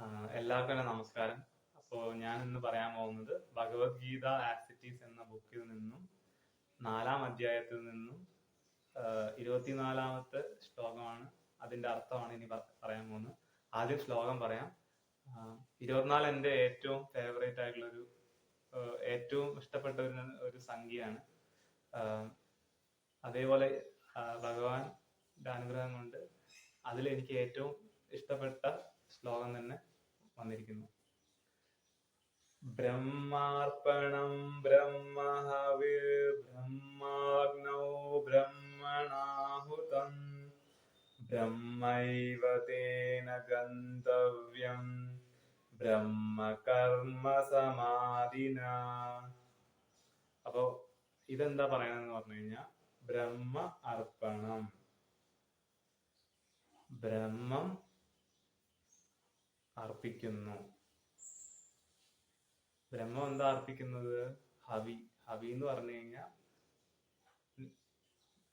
എല്ലാവർക്കും തന്നെ നമസ്കാരം. അപ്പോൾ ഞാൻ ഇന്ന് പറയാൻ പോകുന്നത് ഭഗവത്ഗീത ആസിറ്റീസ് എന്ന ബുക്കിൽ നിന്നും 4-ാം അധ്യായത്തിൽ നിന്നും 24-ാമത്തെ ശ്ലോകമാണ്. അതിന്റെ അർത്ഥമാണ് ഇനി പറയാൻ പോകുന്നത്. ആദ്യം ശ്ലോകം പറയാം. 24 എൻ്റെ ഏറ്റവും ഫേവറേറ്റ് ആയിട്ടുള്ള ഏറ്റവും ഇഷ്ടപ്പെട്ട ഒരു സംഖ്യയാണ്. അതേപോലെ ഭഗവാന്റെ അനുഗ്രഹം കൊണ്ട് അതിൽ എനിക്ക് ഏറ്റവും ഇഷ്ടപ്പെട്ട ശ്ലോകം തന്നെ വന്നിരിക്കുന്നു. ബ്രഹ്മാർപ്പണം ബ്രഹ്മഹവിർ ബ്രഹ്മാഗ്നൗ ബ്രഹ്മണാഹുതം ബ്രഹ്മൈവ തേന ഗന്തവ്യം ബ്രഹ്മകർമ്മ സമാധിന. അപ്പോ ഇതെന്താ പറയണെന്ന് പറഞ്ഞു കഴിഞ്ഞാൽ, ബ്രഹ്മ അർപ്പണം, ബ്രഹ്മം അർപ്പിക്കുന്നു. ബ്രഹ്മം എന്താ അർപ്പിക്കുന്നത്? ഹവി. ഹവി എന്ന് പറഞ്ഞു കഴിഞ്ഞാൽ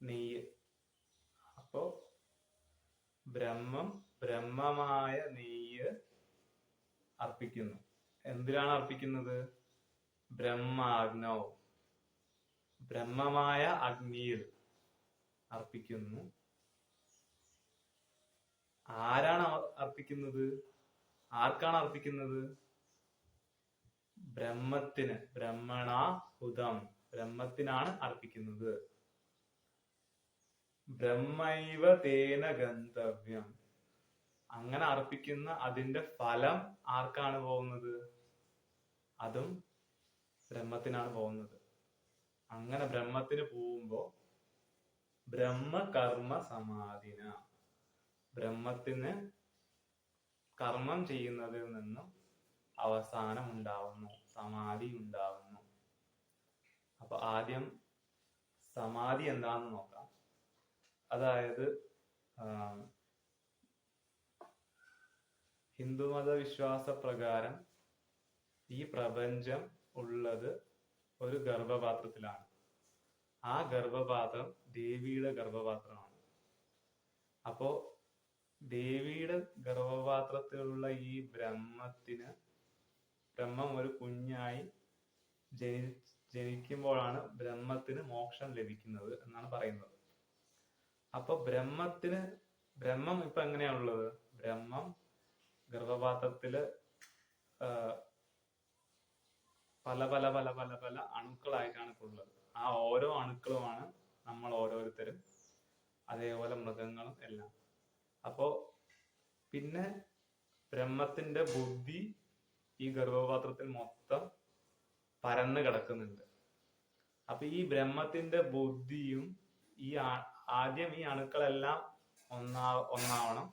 നെയ്യ്. അപ്പോ ബ്രഹ്മമായ നെയ്യ് അർപ്പിക്കുന്നു. എന്തിനാണ് അർപ്പിക്കുന്നത്? ബ്രഹ്മാഗ്നൗ, ബ്രഹ്മമായ അഗ്നിയിൽ അർപ്പിക്കുന്നു. ആരാണ് അർപ്പിക്കുന്നത്? ആർക്കാണ് അർപ്പിക്കുന്നത്? ബ്രഹ്മത്തിന്. ബ്രഹ്മണാഹുതം, ബ്രഹ്മത്തിനാണ് അർപ്പിക്കുന്നത്. ബ്രഹ്മൈവ തേന ഗന്തവ്യം, അങ്ങനെ അർപ്പിക്കുന്ന അതിന്റെ ഫലം ആർക്കാണ് പോകുന്നത്? അതും ബ്രഹ്മത്തിനാണ് പോകുന്നത്. അങ്ങനെ ബ്രഹ്മത്തിന് പോകുമ്പോ ബ്രഹ്മകർമ്മ സമാധിന, ബ്രഹ്മത്തിന് കർമ്മം ചെയ്യുന്നതിൽ നിന്നും അവസാനം ഉണ്ടാവുന്നു, സമാധി ഉണ്ടാവുന്നു. അപ്പൊ ആദ്യം സമാധി എന്താണെന്ന് നോക്കാം. അതായത് ഹിന്ദുമത വിശ്വാസ പ്രകാരം ഈ പ്രപഞ്ചം ഉള്ളത് ഒരു ഗർഭപാത്രത്തിലാണ്. ആ ഗർഭപാത്രം ദേവിയുടെ ഗർഭപാത്രമാണ്. അപ്പോ ദേവിയുടെ ഗർഭപാത്രത്തിലുള്ള ഈ ബ്രഹ്മം ഒരു കുഞ്ഞായി ജനിക്കുമ്പോഴാണ് ബ്രഹ്മത്തിന് മോക്ഷം ലഭിക്കുന്നത് എന്നാണ് പറയുന്നത്. അപ്പൊ ബ്രഹ്മം ഇപ്പൊ എങ്ങനെയാണുള്ളത്? ബ്രഹ്മം ഗർഭപാത്രത്തില് പല പല പല പല പല അണുക്കളായിട്ടാണ് ഇപ്പോൾ ഉള്ളത്. ആ ഓരോ അണുക്കളുമാണ് നമ്മൾ ഓരോരുത്തരും, അതേപോലെ മൃഗങ്ങളും എല്ലാം. അപ്പോ പിന്നെ ബ്രഹ്മത്തിന്റെ ബുദ്ധി ഈ ഗർഭപാത്രത്തിൽ മൊത്തം പരന്നു കിടക്കുന്നുണ്ട്. അപ്പൊ ഈ ബ്രഹ്മത്തിന്റെ ബുദ്ധിയും ആദ്യം ഈ അണുക്കളെല്ലാം ഒന്നാവണം.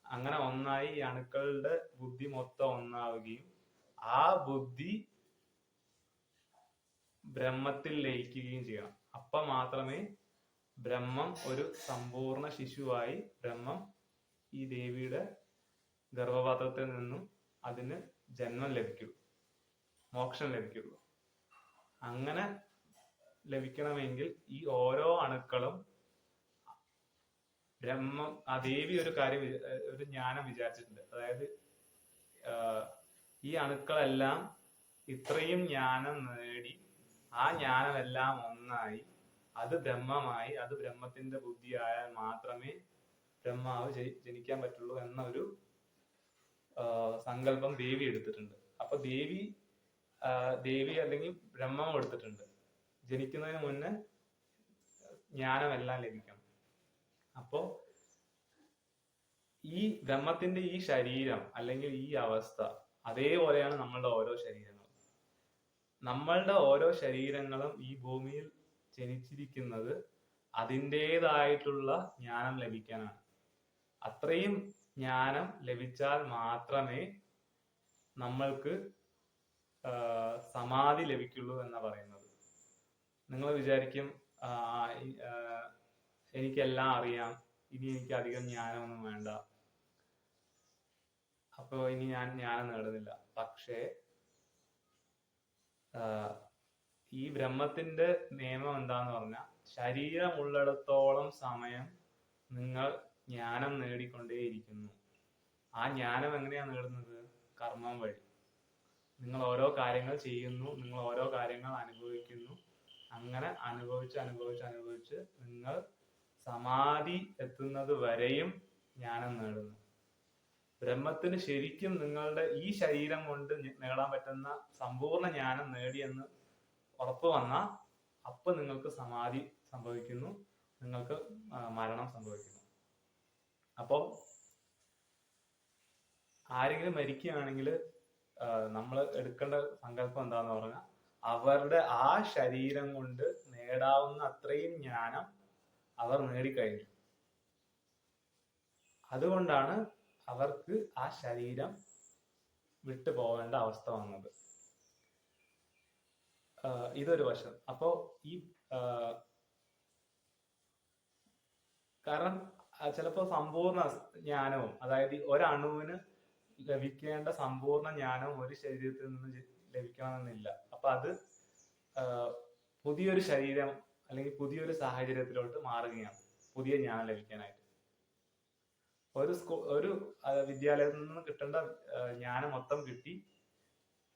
അങ്ങനെ ഒന്നായി ഈ അണുക്കളുടെ ബുദ്ധി മൊത്തം ഒന്നാവുകയും ആ ബുദ്ധി ബ്രഹ്മത്തിൽ ലയിക്കുകയും ചെയ്യണം. അപ്പൊ മാത്രമേ ബ്രഹ്മം ഒരു സമ്പൂർണ്ണ ശിശുവായി ബ്രഹ്മം ഈ ദേവിയുടെ ഗർഭപാത്രത്തിൽ നിന്നും അതിന് ജന്മം ലഭിക്കുള്ളൂ, മോക്ഷം ലഭിക്കുള്ളൂ. അങ്ങനെ ലഭിക്കണമെങ്കിൽ ഈ ഓരോ അണുക്കളും ആ ദേവി ഒരു ജ്ഞാനം വിചാരിച്ചിട്ടുണ്ട്. അതായത് ഈ അണുക്കളെല്ലാം ഇത്രയും ജ്ഞാനം നേടി ആ ജ്ഞാനമെല്ലാം ഒന്നായി അത് ബ്രഹ്മമായി, അത് ബ്രഹ്മത്തിന്റെ ബുദ്ധിയായാൽ മാത്രമേ ബ്രഹ്മാവ് ജനിക്കാൻ പറ്റുള്ളൂ എന്ന ഒരു സങ്കല്പം ദേവി എടുത്തിട്ടുണ്ട്. അപ്പൊ ദേവി അല്ലെങ്കിൽ ബ്രഹ്മം എടുത്തിട്ടുണ്ട്. ജനിക്കുന്നതിന് മുന്നേ ജ്ഞാനമെല്ലാം ലഭിക്കണം. അപ്പോ ഈ ബ്രഹ്മത്തിന്റെ ഈ ശരീരം അല്ലെങ്കിൽ ഈ അവസ്ഥ അതേപോലെയാണ് നമ്മളുടെ ഓരോ ശരീരങ്ങളും. നമ്മളുടെ ഓരോ ശരീരങ്ങളും ഈ ഭൂമിയിൽ ജനിച്ചിരിക്കുന്നത് അതിൻ്റെതായിട്ടുള്ള ജ്ഞാനം ലഭിക്കാനാണ്. അത്രയും ജ്ഞാനം ലഭിച്ചാൽ മാത്രമേ നമ്മൾക്ക് സമാധി ലഭിക്കുള്ളൂ എന്നാ പറയുന്നത്. നിങ്ങൾ വിചാരിക്കും എനിക്കെല്ലാം അറിയാം, ഇനി എനിക്ക് അധികം ജ്ഞാനമൊന്നും വേണ്ട, അപ്പൊ ഇനി ഞാൻ ജ്ഞാനം നേടുന്നില്ല. പക്ഷേ ഈ ബ്രഹ്മത്തിന്റെ നിയമം എന്താന്ന് പറഞ്ഞാൽ, ശരീരം ഉള്ളിടത്തോളം സമയം നിങ്ങൾ ജ്ഞാനം നേടിക്കൊണ്ടേയിരിക്കുന്നു. ആ ജ്ഞാനം എങ്ങനെയാ നേടുന്നത്? കർമ്മം വഴി. നിങ്ങൾ ഓരോ കാര്യങ്ങൾ ചെയ്യുന്നു, നിങ്ങൾ ഓരോ കാര്യങ്ങൾ അനുഭവിക്കുന്നു. അങ്ങനെ അനുഭവിച്ച് നിങ്ങൾ സമാധി എത്തുന്നത് വരെയും ജ്ഞാനം നേടുന്നു. ബ്രഹ്മത്തിന് ശരിക്കും നിങ്ങളുടെ ഈ ശരീരം കൊണ്ട് നേടാൻ പറ്റുന്ന സമ്പൂർണ്ണ ജ്ഞാനം നേടിയെന്ന് ഉറപ്പ് വന്നാൽ അപ്പൊ നിങ്ങൾക്ക് സമാധി സംഭവിക്കുന്നു, നിങ്ങൾക്ക് മരണം സംഭവിക്കുന്നു. അപ്പോ ആരെങ്കിലും മരിക്കുകയാണെങ്കിൽ നമ്മൾ എടുക്കേണ്ട സങ്കല്പം എന്താന്ന് പറഞ്ഞാൽ അവരുടെ ആ ശരീരം കൊണ്ട് നേടാവുന്ന അത്രയും ജ്ഞാനം അവർ നേടിക്കഴിഞ്ഞു. അതുകൊണ്ടാണ് അവർക്ക് ആ ശരീരം വിട്ടു പോകേണ്ട അവസ്ഥ വന്നത്. ഇതൊരു വശം. അപ്പോ ഈ കാരണം ചിലപ്പോ സമ്പൂർണ്ണ ജ്ഞാനവും, അതായത് ഒരണുവിന് ലഭിക്കേണ്ട സമ്പൂർണ്ണ ജ്ഞാനവും ഒരു ശരീരത്തിൽ നിന്ന് ലഭിക്കണമെന്നില്ല. അപ്പൊ അത് പുതിയൊരു ശരീരം അല്ലെങ്കിൽ പുതിയൊരു സാഹചര്യത്തിലോട്ട് മാറുകയാണ് പുതിയ ജ്ഞാനം ലഭിക്കാനായിട്ട്. ഒരു വിദ്യാലയത്തിൽ നിന്ന് കിട്ടേണ്ട ജ്ഞാനം മൊത്തം കിട്ടി,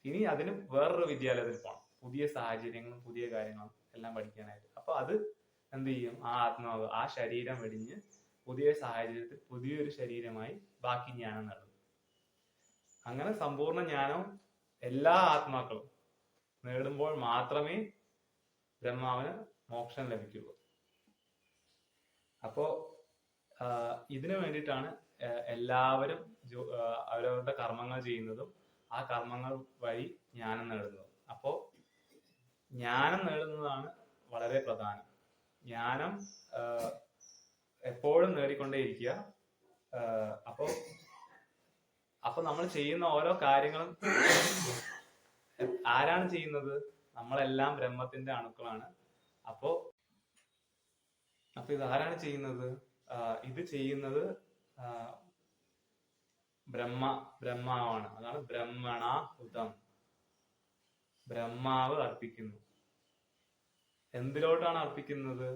ഇനി അതിന് വേറൊരു വിദ്യാലയത്തിൽ പോകണം, പുതിയ സാഹചര്യങ്ങളും പുതിയ കാര്യങ്ങളും എല്ലാം പഠിക്കാനായിട്ട്. അപ്പൊ അത് എന്ത് ചെയ്യും? ആ ആത്മാവ് ആ ശരീരം വെടിഞ്ഞ് പുതിയ സാഹചര്യത്തിൽ പുതിയൊരു ശരീരമായി ബാക്കി ജ്ഞാനം നേടും. അങ്ങനെ സമ്പൂർണ്ണ ജ്ഞാനം എല്ലാ ആത്മാക്കളും നേടുമ്പോൾ മാത്രമേ ബ്രഹ്മാവിന് മോക്ഷം ലഭിക്കുള്ളൂ. അപ്പോ ഇതിനു വേണ്ടിയിട്ടാണ് എല്ലാവരും അവരവരുടെ കർമ്മങ്ങൾ ചെയ്യുന്നതും ആ കർമ്മങ്ങൾ വഴി ജ്ഞാനം നേടുന്നതും. അപ്പോ ജ്ഞാനം നേടുന്നതാണ് വളരെ പ്രധാനം. ജ്ഞാനം എപ്പോഴും നേടിക്കൊണ്ടേയിരിക്കുക. അപ്പൊ നമ്മൾ ചെയ്യുന്ന ഓരോ കാര്യങ്ങളും ആരാണ് ചെയ്യുന്നത്? നമ്മളെല്ലാം ബ്രഹ്മത്തിന്റെ അണുക്കളാണ്. അപ്പൊ ഇതാരാണ് ചെയ്യുന്നത്? ഇത് ചെയ്യുന്നത് ബ്രഹ്മാവാണ്. അതാണ് ബ്രഹ്മണ ഹുതം. ബ്രഹ്മാവ് അർപ്പിക്കുന്നു. എന്തിലോട്ടാണ് അർപ്പിക്കുന്നത്?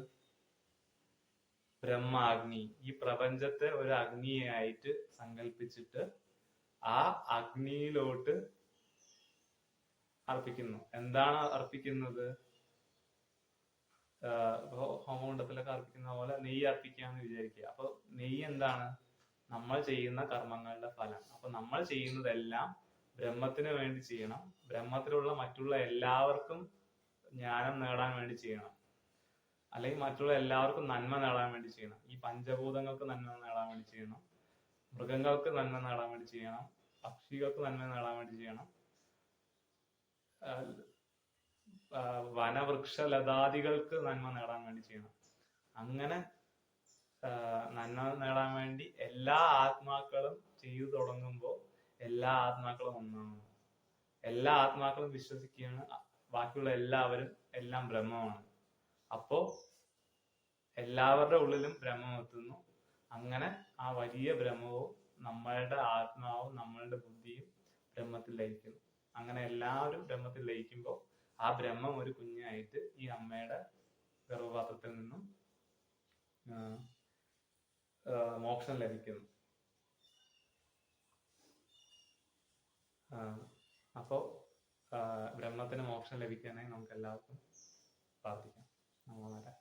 ബ്രഹ്മാഗ്നി. ഈ പ്രപഞ്ചത്തെ ഒരു അഗ്നിയായിട്ട് സങ്കല്പിച്ചിട്ട് ആ അഗ്നിയിലോട്ട് അർപ്പിക്കുന്നു. എന്താണ് അർപ്പിക്കുന്നത്? ഹോമകുണ്ടത്തിലൊക്കെ അർപ്പിക്കുന്ന പോലെ നെയ്യ് അർപ്പിക്കാന്ന് വിചാരിക്കുക. അപ്പൊ നെയ്യ് എന്താണ്? നമ്മൾ ചെയ്യുന്ന കർമ്മങ്ങളുടെ ഫലം. അപ്പൊ നമ്മൾ ചെയ്യുന്നതെല്ലാം ബ്രഹ്മത്തിന് വേണ്ടി ചെയ്യണം. ബ്രഹ്മത്തിലുള്ള മറ്റുള്ള എല്ലാവർക്കും ജ്ഞാനം നേടാൻ വേണ്ടി ചെയ്യണം. അല്ലെങ്കിൽ മറ്റുള്ള എല്ലാവർക്കും നന്മ നേടാൻ വേണ്ടി ചെയ്യണം. ഈ പഞ്ചഭൂതങ്ങൾക്ക് നന്മ നേടാൻ വേണ്ടി ചെയ്യണം, മൃഗങ്ങൾക്ക് നന്മ നേടാൻ വേണ്ടി ചെയ്യണം, പക്ഷികൾക്ക് നന്മ നേടാൻ വേണ്ടി ചെയ്യണം, വനവൃക്ഷ ലതാദികൾക്ക് നന്മ നേടാൻ വേണ്ടി ചെയ്യണം. അങ്ങനെ നന്മ നേടാൻ വേണ്ടി എല്ലാ ആത്മാക്കളും ചെയ്തു തുടങ്ങുമ്പോൾ എല്ലാ ആത്മാക്കളും ഒന്നാണ്. എല്ലാ ആത്മാക്കളും വിശ്വസിക്കുകയാണ് ബാക്കിയുള്ള എല്ലാവരും എല്ലാം ബ്രഹ്മമാണ്. അപ്പോ എല്ലാവരുടെ ഉള്ളിലും ബ്രഹ്മം എത്തുന്നു. അങ്ങനെ ആ വലിയ ബ്രഹ്മവും നമ്മളുടെ ആത്മാവും നമ്മളുടെ ബുദ്ധിയും ബ്രഹ്മത്തിൽ ലയിക്കുന്നു. അങ്ങനെ എല്ലാവരും ബ്രഹ്മത്തിൽ ലയിക്കുമ്പോൾ ആ ബ്രഹ്മം ഒരു കുഞ്ഞായിട്ട് ഈ അമ്മയുടെ ഗർഭപാത്രത്തിൽ നിന്നും മോക്ഷം ലഭിക്കുന്നു. അപ്പോ ബ്രഹ്മത്തിന് മോക്ഷം ലഭിക്കാനായി നമുക്ക് എല്ലാവർക്കും പ്രാർത്ഥിക്കാം. നമ്മളെ